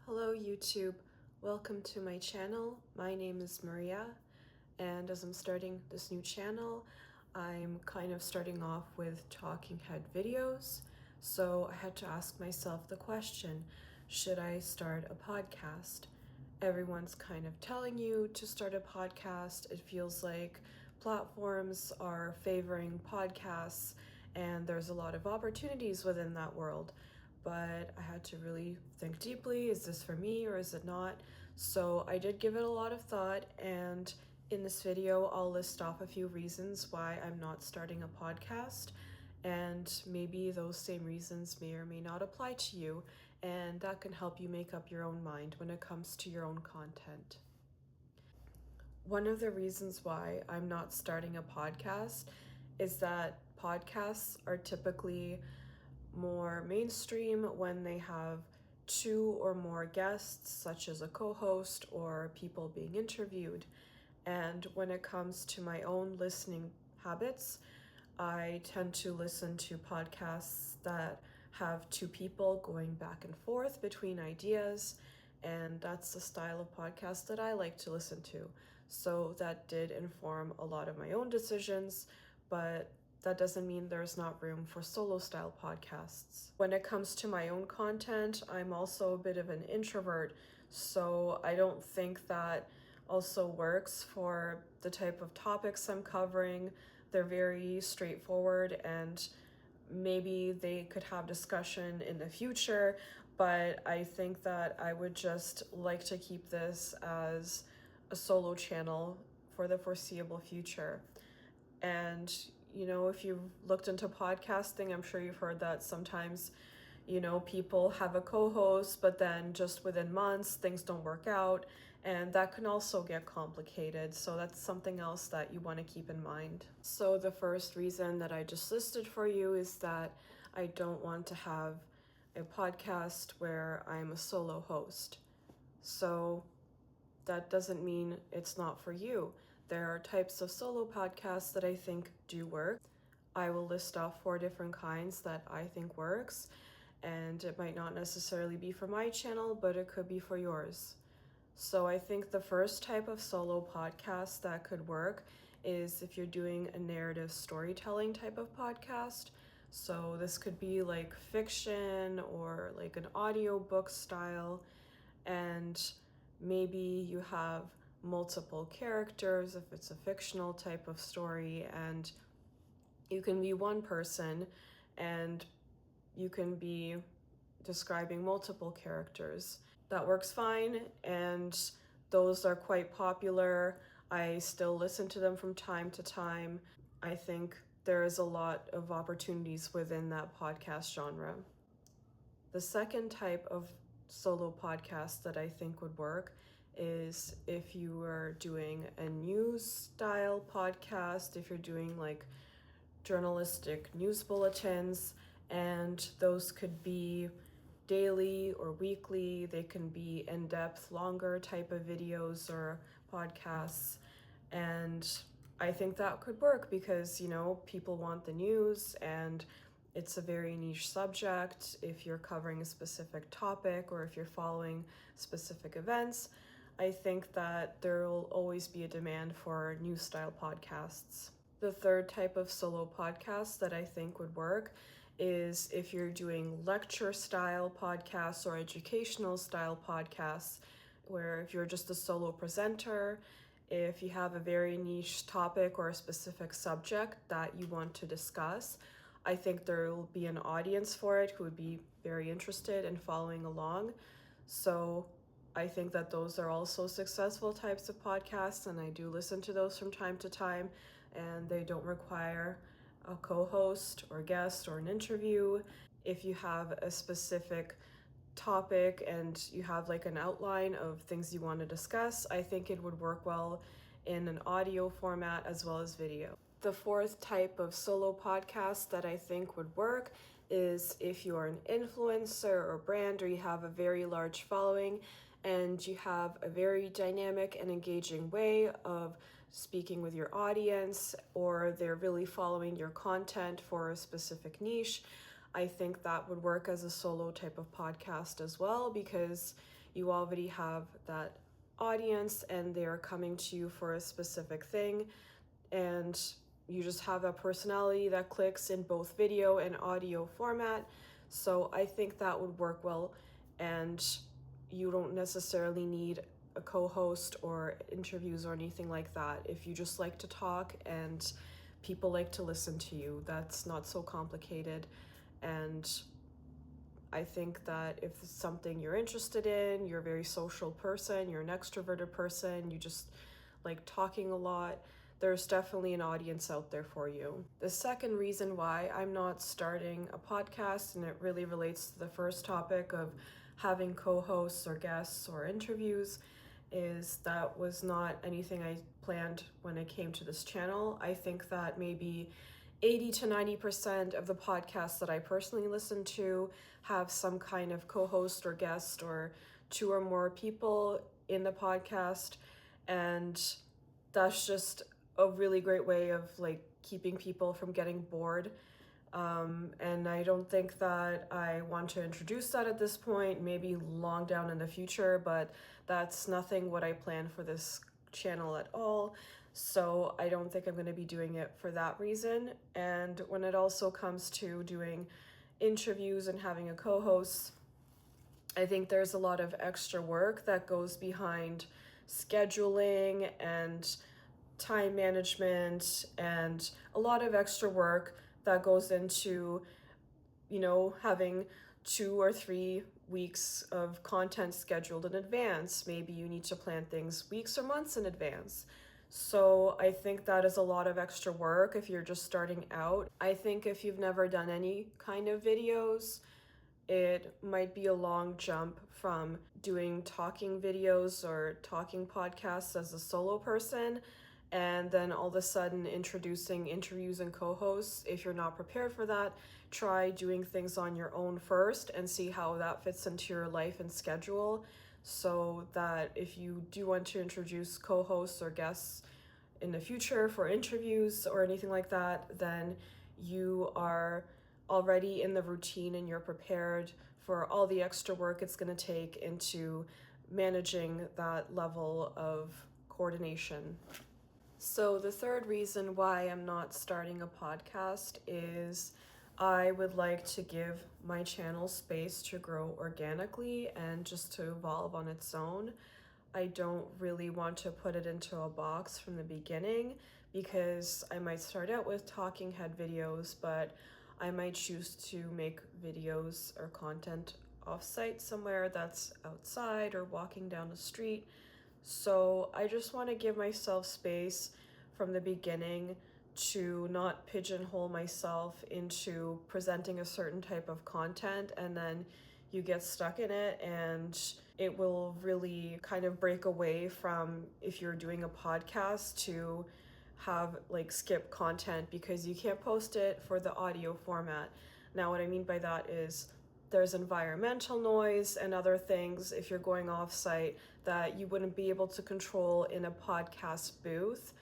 Hello YouTube, welcome to my channel. My name is Maria, and as I'm starting this new channel, I'm kind of starting off with talking head videos. So I had to ask myself the question, should I start a podcast? Everyone's kind of telling you to start a podcast. It feels like platforms are favoring podcasts and there's a lot of opportunities within that world. But I had to really think deeply, is this for me or is it not? So I did give it a lot of thought, and in this video I'll list off a few reasons why I'm not starting a podcast, and maybe those same reasons may or may not apply to you, and that can help you make up your own mind when it comes to your own content. One of the reasons why I'm not starting a podcast is that podcasts are typically more mainstream when they have two or more guests, such as a co-host or people being interviewed. And when it comes to my own listening habits, I tend to listen to podcasts that have two people going back and forth between ideas, and that's the style of podcast that I like to listen to. So that did inform a lot of my own decisions, but that doesn't mean there's not room for solo style podcasts. When it comes to my own content, I'm also a bit of an introvert, so I don't think that also works for the type of topics I'm covering. They're very straightforward, and maybe they could have discussion in the future, but I think that I would just like to keep this as a solo channel for the foreseeable future. And, if you've looked into podcasting, I'm sure you've heard that sometimes, people have a co-host, but then just within months, things don't work out, and that can also get complicated. So that's something else that you want to keep in mind. So the first reason that I just listed for you is that I don't want to have a podcast where I'm a solo host. So that doesn't mean it's not for you. There are types of solo podcasts that I think do work. I will list off 4 different kinds that I think works, and it might not necessarily be for my channel, but it could be for yours. So I think the first type of solo podcast that could work is if you're doing a narrative storytelling type of podcast. So this could be like fiction or like an audiobook style, and maybe you have multiple characters if it's a fictional type of story, and you can be one person and you can be describing multiple characters. That works fine, and those are quite popular. I still listen to them from time to time. I think there is a lot of opportunities within that podcast genre. The second type of solo podcast that I think would work is if you were doing a news style podcast, if you're doing like journalistic news bulletins, and those could be daily or weekly. They can be in-depth, longer type of videos or podcasts. And I think that could work because, people want the news, and it's a very niche subject. If you're covering a specific topic or if you're following specific events, I think that there will always be a demand for news style podcasts. The third type of solo podcast that I think would work is if you're doing lecture style podcasts or educational style podcasts, where if you're just a solo presenter, if you have a very niche topic or a specific subject that you want to discuss, I think there will be an audience for it who would be very interested in following along. So I think that those are also successful types of podcasts, and I do listen to those from time to time, and they don't require a co-host or guest or an interview. If you have a specific topic and you have like an outline of things you want to discuss, I think it would work well in an audio format as well as video. The fourth type of solo podcast that I think would work is if you are an influencer or brand, or you have a very large following and you have a very dynamic and engaging way of speaking with your audience, or they're really following your content for a specific niche. I think that would work as a solo type of podcast as well, because you already have that audience and they're coming to you for a specific thing, and you just have a personality that clicks in both video and audio format. So I think that would work well, and you don't necessarily need a co-host or interviews or anything like that. If you just like to talk and people like to listen to you, that's not so complicated. And I think that if it's something you're interested in, you're a very social person, you're an extroverted person, you just like talking a lot, there's definitely an audience out there for you. The second reason why I'm not starting a podcast, and it really relates to the first topic of having co-hosts or guests or interviews, is that was not anything I planned when I came to this channel. I think that maybe 80 to 90% of the podcasts that I personally listen to have some kind of co-host or guest or two or more people in the podcast, and that's just a really great way of like keeping people from getting bored. And I don't think that I want to introduce that at this point, maybe long down in the future, but that's nothing what I plan for this channel at all. So I don't think I'm going to be doing it for that reason. And when it also comes to doing interviews and having a co-host, I think there's a lot of extra work that goes behind scheduling and time management, and a lot of extra work that goes into, having 2 or 3 weeks of content scheduled in advance. Maybe you need to plan things weeks or months in advance. So I think that is a lot of extra work if you're just starting out. I think if you've never done any kind of videos, it might be a long jump from doing talking videos or talking podcasts as a solo person, and then all of a sudden introducing interviews and co-hosts. If you're not prepared for that, try doing things on your own first and see how that fits into your life and schedule, so that if you do want to introduce co-hosts or guests in the future for interviews or anything like that, then you are already in the routine and you're prepared for all the extra work it's going to take into managing that level of coordination. So the third reason why I'm not starting a podcast is I would like to give my channel space to grow organically and just to evolve on its own. I don't really want to put it into a box from the beginning, because I might start out with talking head videos, but I might choose to make videos or content off-site somewhere that's outside or walking down the street. So I just want to give myself space from the beginning to not pigeonhole myself into presenting a certain type of content and then you get stuck in it, and it will really kind of break away from if you're doing a podcast to have like skip content because you can't post it for the audio format. Now what I mean by that is there's environmental noise and other things if you're going off site that you wouldn't be able to control in a podcast booth.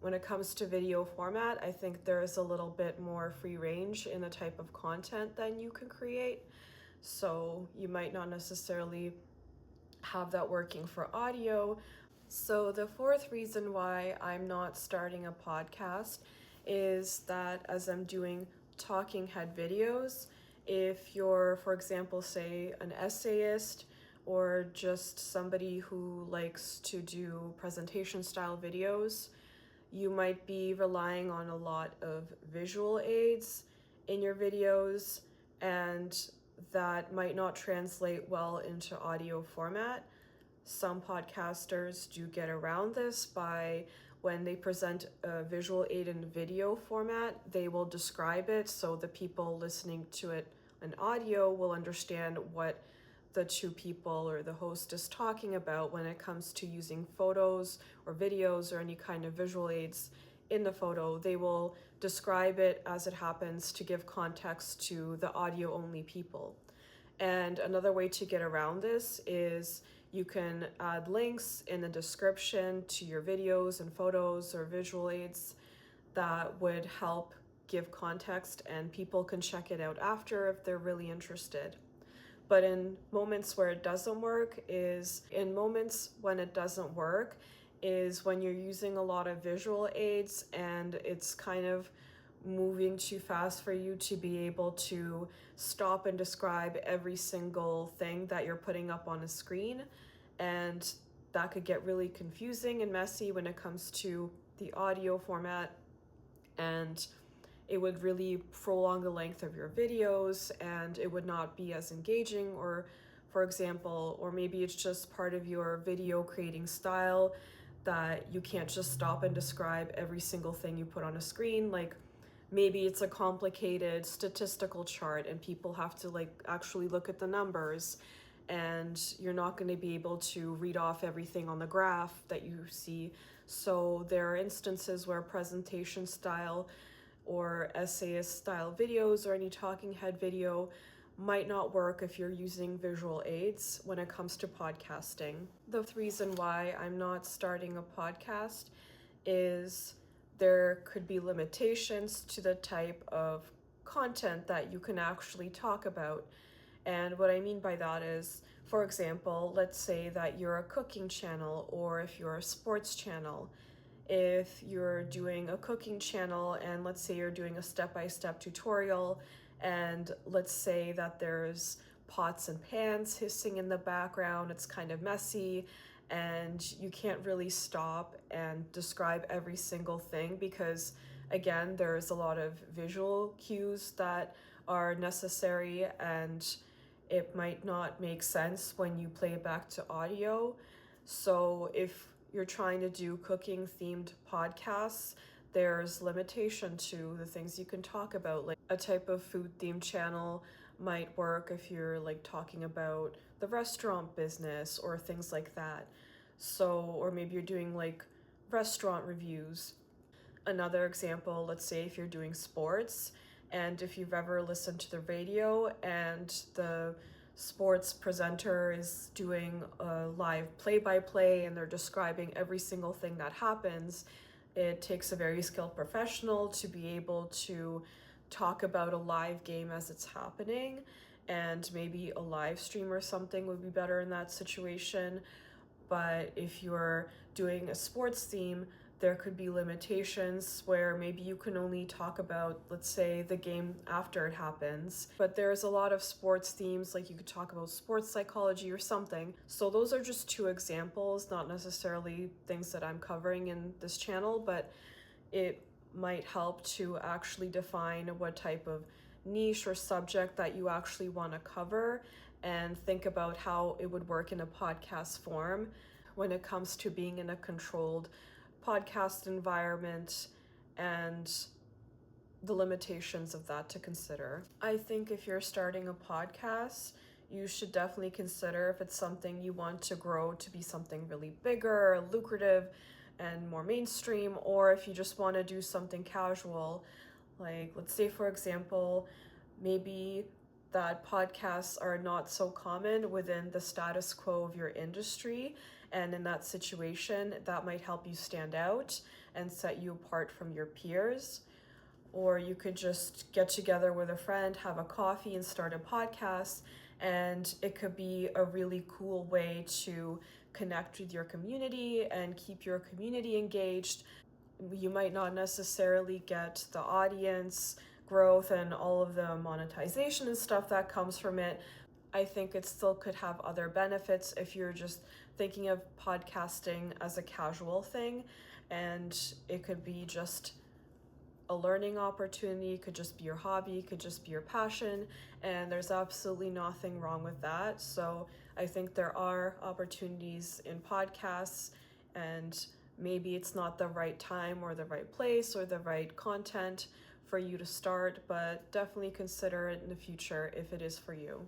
When it comes to video format, I think there's a little bit more free range in the type of content that you can create. So you might not necessarily have that working for audio. So the fourth reason why I'm not starting a podcast is that as I'm doing talking head videos, if you're, for example, say an essayist or just somebody who likes to do presentation style videos, you might be relying on a lot of visual aids in your videos, and that might not translate well into audio format. Some podcasters do get around this by, when they present a visual aid in video format, they will describe it so the people listening to it in audio will understand what the two people or the host is talking about when it comes to using photos or videos or any kind of visual aids in the photo. They will describe it as it happens to give context to the audio only people. And another way to get around this is you can add links in the description to your videos and photos or visual aids that would help give context, and people can check it out after if they're really interested. But in moments where it doesn't work is when you're using a lot of visual aids and it's kind of moving too fast for you to be able to stop and describe every single thing that you're putting up on a screen. And that could get really confusing and messy when it comes to the audio format, and it would really prolong the length of your videos and it would not be as engaging. Or for example, or maybe it's just part of your video creating style that you can't just stop and describe every single thing you put on a screen. Like maybe it's a complicated statistical chart and people have to like actually look at the numbers, and you're not going to be able to read off everything on the graph that you see. So there are instances where presentation style or essayist style videos or any talking head video might not work if you're using visual aids when it comes to podcasting. The reason why I'm not starting a podcast is there could be limitations to the type of content that you can actually talk about. And what I mean by that is, for example, let's say that you're a cooking channel, or if you're a sports channel. If you're doing a cooking channel and let's say you're doing a step-by-step tutorial, and let's say that there's pots and pans hissing in the background, it's kind of messy, and you can't really stop and describe every single thing because, again, there's a lot of visual cues that are necessary, and it might not make sense when you play it back to audio. So if you're trying to do cooking themed podcasts, there's limitation to the things you can talk about. Like a type of food themed channel might work if you're like talking about the restaurant business or things like that. So, or maybe you're doing like restaurant reviews. Another example, let's say if you're doing sports, and if you've ever listened to the radio and the sports presenter is doing a live play-by-play and they're describing every single thing that happens, it takes a very skilled professional to be able to talk about a live game as it's happening, and maybe a live stream or something would be better in that situation. But if you're doing a sports theme, there could be limitations where maybe you can only talk about, let's say, the game after it happens. But there's a lot of sports themes, like you could talk about sports psychology or something. So those are just two examples, not necessarily things that I'm covering in this channel, but it might help to actually define what type of niche or subject that you actually want to cover and think about how it would work in a podcast form when it comes to being in a controlled podcast environment and the limitations of that to consider. I think if you're starting a podcast, you should definitely consider if it's something you want to grow to be something really bigger, lucrative, and more mainstream, or if you just want to do something casual. Like, let's say, for example, maybe that podcasts are not so common within the status quo of your industry. And in that situation, that might help you stand out and set you apart from your peers. Or you could just get together with a friend, have a coffee, and start a podcast. And it could be a really cool way to connect with your community and keep your community engaged. You might not necessarily get the audience growth and all of the monetization and stuff that comes from it. I think it still could have other benefits if you're just thinking of podcasting as a casual thing, and it could be just a learning opportunity, could just be your hobby, could just be your passion, and there's absolutely nothing wrong with that. So I think there are opportunities in podcasts, and maybe it's not the right time or the right place or the right content for you to start, but definitely consider it in the future if it is for you.